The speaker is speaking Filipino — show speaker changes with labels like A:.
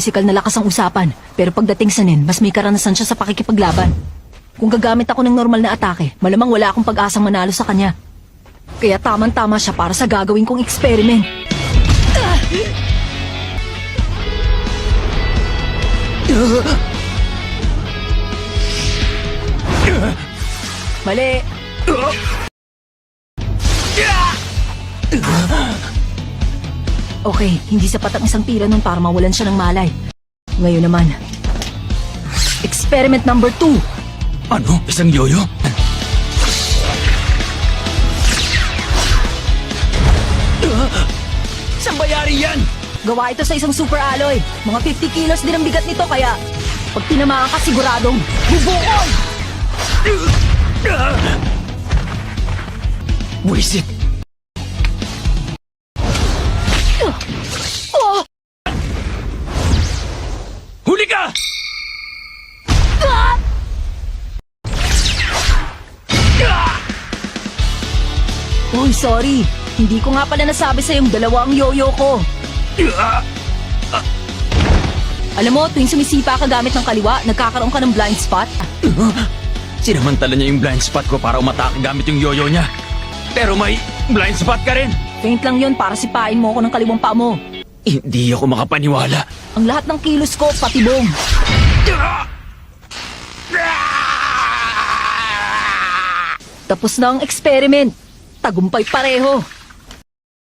A: Physical na lakas ang usapan, pero pagdating sa Nen, mas may karanasan siya sa pakikipaglaban. Kung gagamit ako ng normal na atake, malamang wala akong pag-asang manalo sa kanya. Kaya tamang-tama siya para sa gagawin kong experiment. Mali! Okay, hindi sapat ang isang tira nun para mawalan siya ng malay. Ngayon naman, experiment number 2.
B: Ano? Isang yoyo? Saan bayari yan?
A: Gawa ito sa isang super alloy. Mga 50 kilos din ang bigat nito kaya pag tinamaan ka siguradong bubukol!
B: Buisit!
A: Oh!
B: Huli ka!
A: Uy, sorry. Hindi ko nga pala nasabi sa yung dalawa ang yoyo ko. Alam mo, tuwing sumisipa ka gamit ng kaliwa, nagkakaroon ka ng blind spot.
B: Sinamantala niya yung blind spot ko para umatake gamit yung yoyo niya. Pero may blind spot ka rin.
A: Faint lang yun para sipain mo ako ng kaliwang paa mo.
B: Hindi ako makapaniwala.
A: Ang lahat ng kilos ko, patibong. Tapos na ang experiment. Tagumpay pareho.